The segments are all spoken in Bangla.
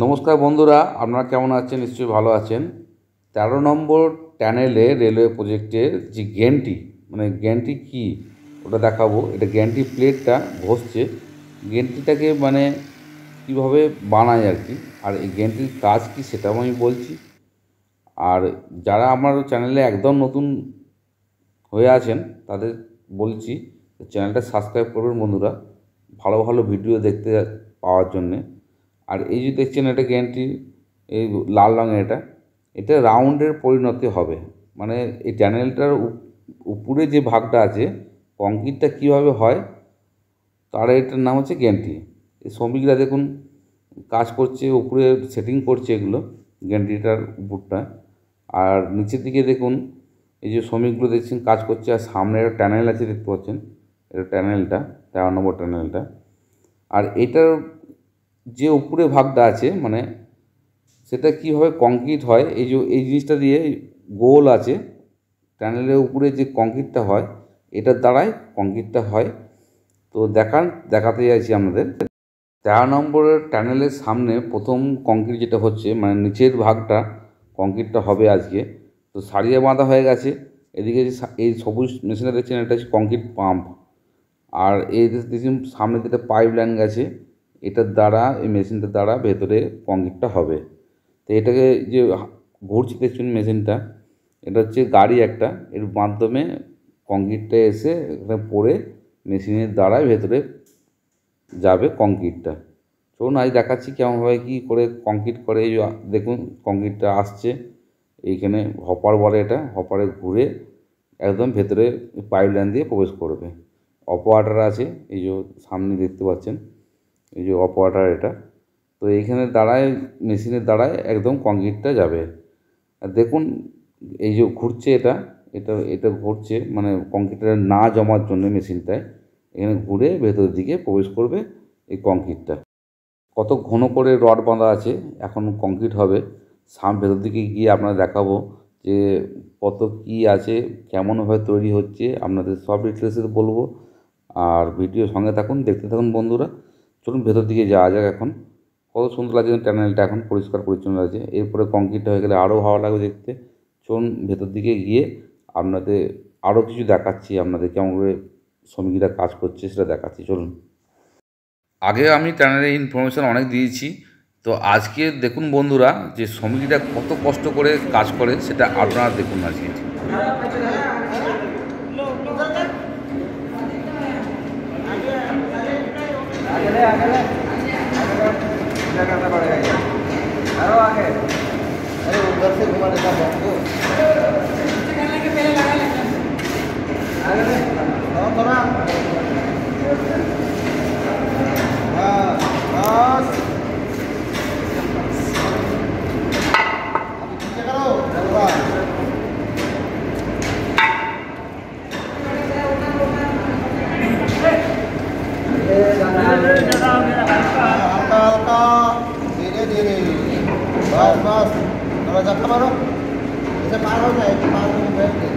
নমস্কার বন্ধুরা, আপনারা কেমন আছেন? নিশ্চয়ই ভালো আছেন। 13 নম্বর টানেলে রেলওয়ে প্রজেক্টের যে গ্যান্ট্রি কী ওটা দেখাবো। এটা গ্যান্ট্রি প্লেটটা ঘষছে, গ্যান্ট্রিটাকে কীভাবে বানায় আর কি, আর এই গ্যান্ট্রির কাজ কী সেটাও আমি বলছি। আর যারা আমার চ্যানেলে একদম নতুন হয়ে আছেন তাদের বলছি চ্যানেলটা সাবস্ক্রাইব করবেন বন্ধুরা, ভালো ভালো ভিডিও দেখতে পাওয়ার জন্যে। আর এই যে দেখছেন এটা গ্যান্ট্রি, এই লাল রঙের এটা রাউন্ডের পরিণতি হবে। এই ট্যানেলটার উপরে যে ভাগটা আছে, কংক্রিটটা কীভাবে হয় তার এটার নাম হচ্ছে গ্যান্ট্রি। এই শ্রমিকরা দেখুন কাজ করছে, উপরে সেটিং করছে এগুলো গ্যান্ট্রিটার উপরটা। আর নিচের দিকে দেখুন এই যে শ্রমিকগুলো দেখছেন কাজ করছে, আর সামনে একটা ট্যানেল আছে দেখতে পাচ্ছেন, এটা ট্যানেলটা 13 নম্বর ট্যানেলটা। আর এটার যে উপরে ভাগটা আছে সেটা কীভাবে কংক্রিট হয়, এই জিনিসটা দিয়ে গোল আছে ট্যানেলের উপরে যে কংক্রিটটা হয়, এটার দ্বারাই কংক্রিটটা হয়। তো দেখাতে চাইছি আপনাদের। 13 নম্বরের ট্যানেলের সামনে প্রথম কংক্রিট যেটা হচ্ছে, নিচের ভাগটা কংক্রিটটা হবে আজকে। তো সারিয়ে বাঁধা হয়ে গেছে। এদিকে যে এই সবুজ মেশিনটা দেখছেন, এটা হচ্ছে কংক্রিট পাম্প। আর এই দেখছেন সামনে যেটা পাইপ লাইন গেছে, এটার দ্বারা এই মেশিনটার দ্বারা ভেতরে কংক্রিটটা হবে। তো এটাকে যে ঘুরছে দেখছেন মেশিনটা, এটা হচ্ছে গাড়ি একটা, এর মাধ্যমে কংক্রিটটা এসে এখানে পড়ে মেশিনের দ্বারাই ভেতরে যাবে কংক্রিটটা। চলুন আজ দেখাচ্ছি কেমনভাবে কী করে কংক্রিট করে। এই দেখুন কংক্রিটটা আসছে, এইখানে হপার বলে, এটা হপারে ঘুরে একদম ভেতরে পাইপ লাইন দিয়ে প্রবেশ করবে। অপারেটর আছে, এই যে সামনে দেখতে পাচ্ছেন, এই যে অপারেটর এটা। তো এইখানে দাঁড়ায় মেশিনের দ্বারায় একদম কংক্রিটটা যাবে। আর দেখুন এই যে ঘুরছে এটা এটা এটা ঘুরছে কংক্রিটটা না জমার জন্য মেশিনটায় এখানে ঘুরে ভেতরের দিকে প্রবেশ করবে এই কংক্রিটটা। কত ঘন করে রড বাঁধা আছে, এখন কংক্রিট হবে। ভেতর দিকে গিয়ে আপনারা দেখাবো যে কত কী আছে, কেমনভাবে তৈরি হচ্ছে, আপনাদের সব ডিটেলসে বলবো। আর ভিডিও সঙ্গে থাকুন, দেখতে থাকুন বন্ধুরা। চলুন ভেতর দিকে যাওয়া যাক। এখন কত সুন্দর লাগছে ট্যানেলটা, এখন পরিষ্কার পরিচ্ছন্ন আছে। এরপরে কংক্রিটটা হয়ে গেলে আরও ভালো লাগবে দেখতে। চলুন ভেতর দিকে গিয়ে আপনাদের আরও কিছু দেখাচ্ছি, আপনাদের কেমন করে শ্রমিকরা কাজ করছে সেটা দেখাচ্ছি। চলুন। আগে আমি ট্যানেলের ইনফরমেশান অনেক দিয়েছি, তো আজকে দেখুন বন্ধুরা যে শ্রমিকরা কত কষ্ট করে কাজ করে সেটা আপনারা দেখুন আজকে। बस थोड़ा धक्का मारो, जैसे पार हो जाए, पार हो बैठ के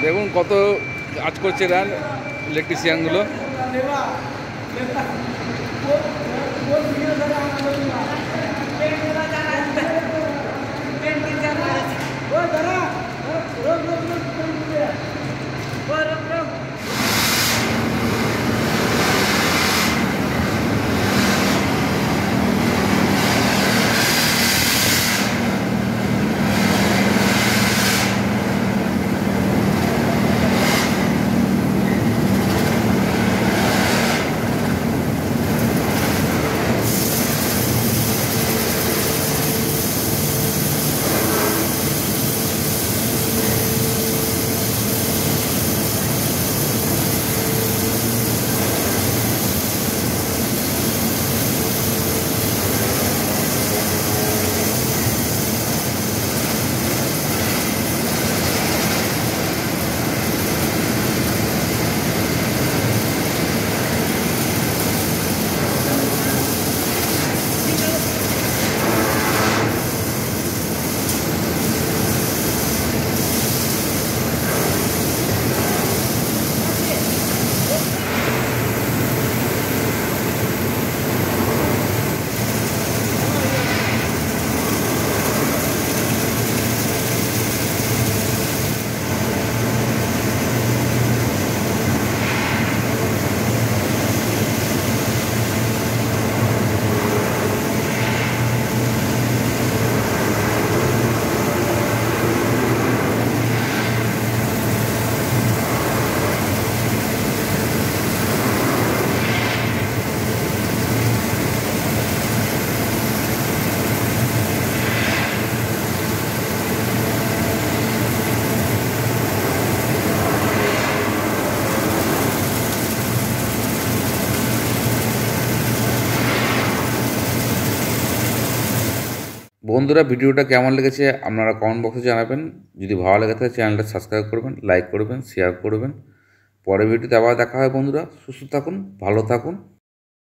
দেখুন কত কাজ করছে এরা ইলেকট্রিশিয়ানগুলো। বন্ধুরা, ভিডিওটা কেমন লেগেছে আপনারা কমেন্ট বক্সে জানাবেন। যদি ভালো লেগে থাকে চ্যানেলটা সাবস্ক্রাইব করবেন, লাইক করবেন, শেয়ার করবেন। পরের ভিডিওতে আবার দেখা হয় বন্ধুরা। সুস্থ থাকুন, ভালো থাকুন।